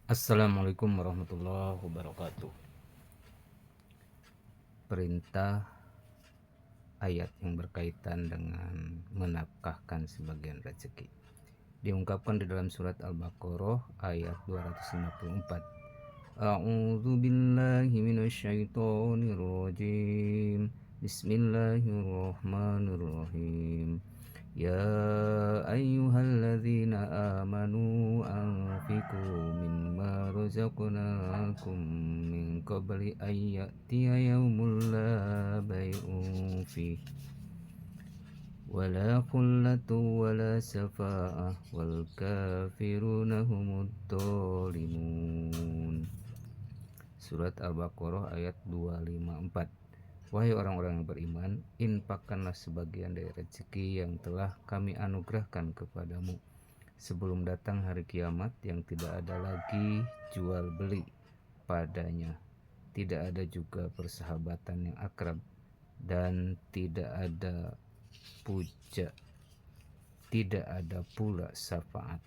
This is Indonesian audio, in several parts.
Assalamualaikum warahmatullahi wabarakatuh. Perintah ayat yang berkaitan dengan menafkahkan sebagian rezeki diungkapkan di dalam surat Al-Baqarah ayat 254. A'udzu billahi minasyaitonir rajim. Bismillahirrahmanirrahim. Ya ayyuhalladzina amanu anfiqu mimma razaqnakum min qabli an ya'tiya yaumun la bay'un fihi wala khullatu wala syafa'ah wal kafiruna humud dhalimun. Surat Al-Baqarah ayat 254. Wahai orang-orang yang beriman, infakkanlah sebagian dari rezeki yang telah kami anugerahkan kepadamu sebelum datang hari kiamat yang tidak ada lagi jual beli padanya, tidak ada juga persahabatan yang akrab, dan tidak ada puja, tidak ada pula syafaat.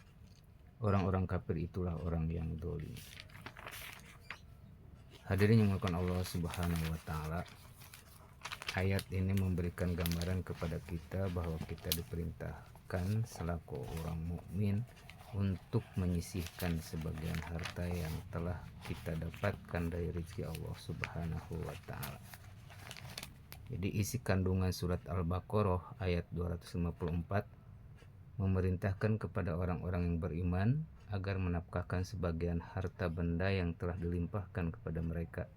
Orang-orang kafir itulah orang yang dolim. Hadirin yang melakukan Allah Subhanahu wa Ta'ala, ayat ini memberikan gambaran kepada kita bahwa kita diperintahkan selaku orang mukmin untuk menyisihkan sebagian harta yang telah kita dapatkan dari rezeki Allah Subhanahu wa Ta'ala. Jadi isi kandungan surat Al-Baqarah ayat 254 memerintahkan kepada orang-orang yang beriman agar menafkahkan sebagian harta benda yang telah dilimpahkan kepada mereka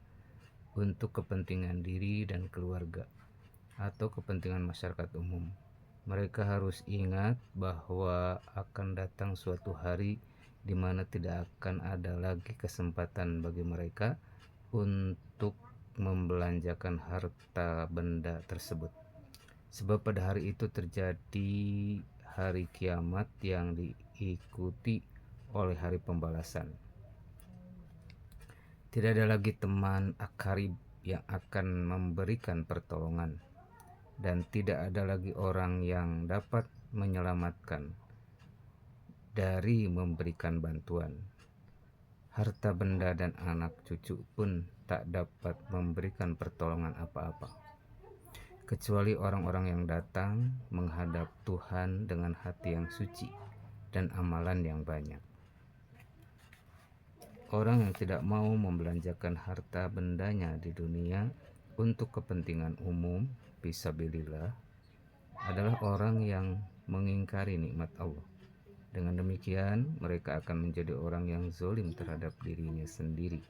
untuk kepentingan diri dan keluarga atau kepentingan masyarakat umum. Mereka harus ingat bahwa akan datang suatu hari di mana tidak akan ada lagi kesempatan bagi mereka untuk membelanjakan harta benda tersebut. Sebab pada hari itu terjadi hari kiamat yang diikuti oleh hari pembalasan. Tidak ada lagi teman akarib yang akan memberikan pertolongan, dan tidak ada lagi orang yang dapat menyelamatkan dari memberikan bantuan. Harta benda dan anak cucu pun tak dapat memberikan pertolongan apa-apa, kecuali orang-orang yang datang menghadap Tuhan dengan hati yang suci dan amalan yang banyak. Orang yang tidak mau membelanjakan harta bendanya di dunia untuk kepentingan umum fisabilillah adalah orang yang mengingkari nikmat Allah. Dengan demikian, mereka akan menjadi orang yang zalim terhadap dirinya sendiri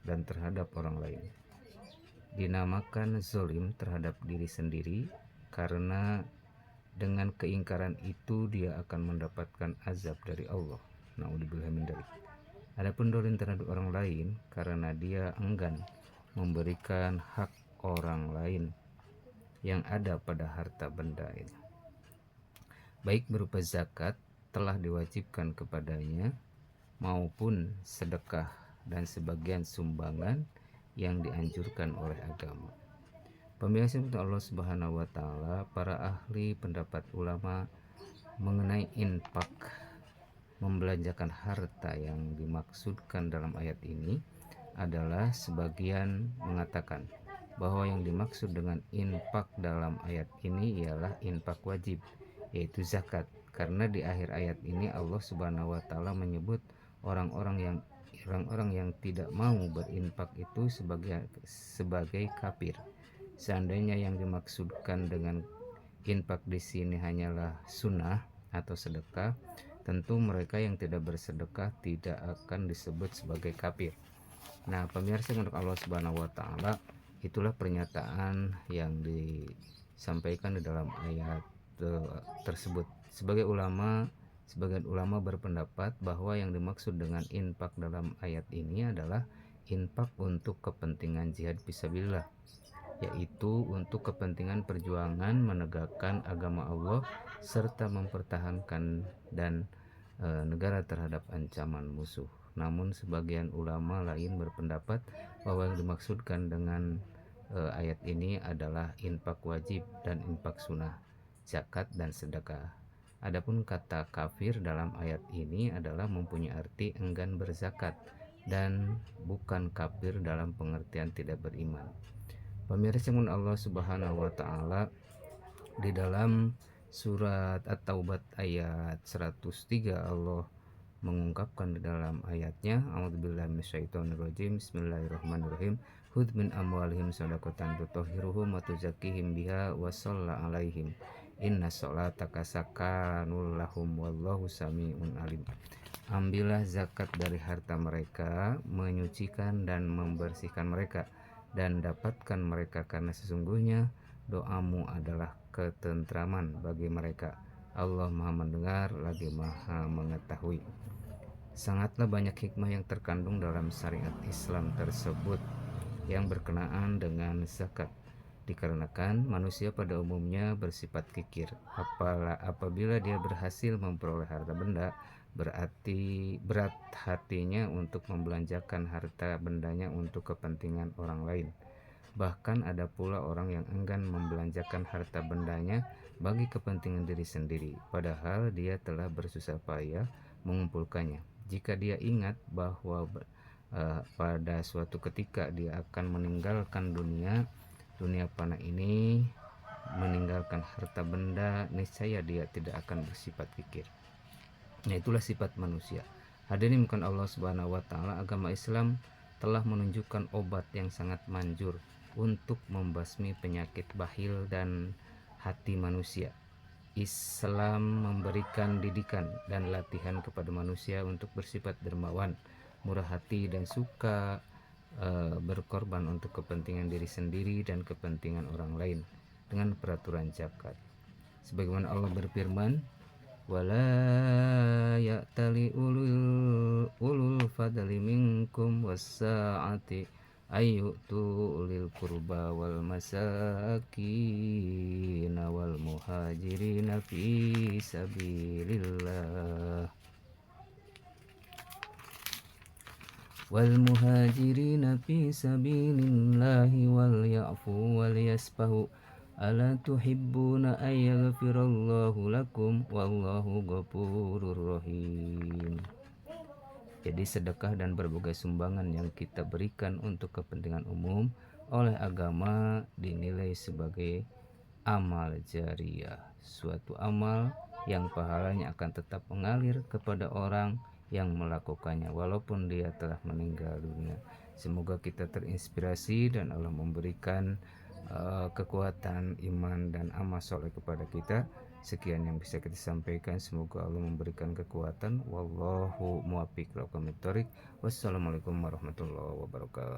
dan terhadap orang lain. Dinamakan zalim terhadap diri sendiri karena dengan keingkaran itu dia akan mendapatkan azab dari Allah. Na'udzubillah min dzalik. Adapun zalim terhadap orang lain karena dia enggan memberikan hak orang lain yang ada pada harta benda ini, baik berupa zakat telah diwajibkan kepadanya maupun sedekah dan sebagian sumbangan yang dianjurkan oleh agama. Pemirsa untuk Allah Subhanahu wa Ta'ala, para ahli pendapat ulama mengenai infak, membelanjakan harta yang dimaksudkan dalam ayat ini adalah sebagian mengatakan bahwa yang dimaksud dengan infak dalam ayat ini ialah infak wajib, yaitu zakat, karena di akhir ayat ini Allah Subhanahu wa Ta'ala menyebut orang-orang yang tidak mau berinfak itu sebagai kafir. Seandainya yang dimaksudkan dengan infak di sini hanyalah sunnah atau sedekah, tentu mereka yang tidak bersedekah tidak akan disebut sebagai kafir. Nah, pemirsa untuk Allah Subhanahu wa Ta'ala, itulah pernyataan yang disampaikan di dalam ayat tersebut. Sebagian ulama berpendapat bahwa yang dimaksud dengan infak dalam ayat ini adalah infak untuk kepentingan jihad fisabilillah, yaitu untuk kepentingan perjuangan menegakkan agama Allah serta mempertahankan dan negara terhadap ancaman musuh. Namun sebagian ulama lain berpendapat bahwa yang dimaksudkan dengan ayat ini adalah infak wajib dan infak sunnah, zakat dan sedekah. Adapun kata kafir dalam ayat ini adalah mempunyai arti enggan berzakat dan bukan kafir dalam pengertian tidak beriman. Pemirsa yang Allah Subhanahu wa taala di dalam surat At-Taubah ayat 103, Allah mengungkapkan di dalam ayatnya, a'udzubillahi minasyaitonirrajim, bismillahirrahmanirrahim, hud min amwalihim shadaqatan tutahhiruhum wa tuzakkihim biha wa shalla alaihim inna sholataka sakanul lahum wallahu sami'un alim. Ambillah zakat dari harta mereka, menyucikan dan membersihkan mereka, dan dapatkan mereka, karena sesungguhnya doamu adalah ketentraman bagi mereka. Allah Maha mendengar lagi Maha mengetahui. Sangatlah banyak hikmah yang terkandung dalam syariat Islam tersebut yang berkenaan dengan zakat, dikarenakan manusia pada umumnya bersifat kikir. Apabila dia berhasil memperoleh harta benda, berarti berat hatinya untuk membelanjakan harta bendanya untuk kepentingan orang lain. Bahkan ada pula orang yang enggan membelanjakan harta bendanya bagi kepentingan diri sendiri, padahal dia telah bersusah payah mengumpulkannya. Jika dia ingat bahwa pada suatu ketika dia akan meninggalkan dunia fana ini, meninggalkan harta benda, niscaya dia tidak akan bersifat kikir. Nah, itulah sifat manusia. Hadirin bukan Allah Subhanahu wa taala, agama Islam telah menunjukkan obat yang sangat manjur untuk membasmi penyakit bakhil dan hati manusia. Islam memberikan didikan dan latihan kepada manusia untuk bersifat dermawan, murah hati, dan suka berkorban untuk kepentingan diri sendiri dan kepentingan orang lain dengan peraturan zakat. Sebagaimana Allah berfirman, wala ya'tali ulul fadli minkum wassa'ati ayyutu ulil qurba wal masakin wal muhajirin fi sabilillah wal ya'fu wal yasfahu ala tuhibbuna ayyaghfirallahu lakum wallahu ghafurur rahim. Jadi sedekah dan berbagai sumbangan yang kita berikan untuk kepentingan umum oleh agama dinilai sebagai amal jariah, suatu amal yang pahalanya akan tetap mengalir kepada orang yang melakukannya walaupun dia telah meninggal dunia. Semoga kita terinspirasi dan Allah memberikan kekuatan iman dan amal soleh kepada kita. Sekian yang bisa kita sampaikan, semoga Allah memberikan kekuatan. Wallahu muwaffiq ila aqwamit thoriq. Wassalamualaikum warahmatullahi wabarakatuh.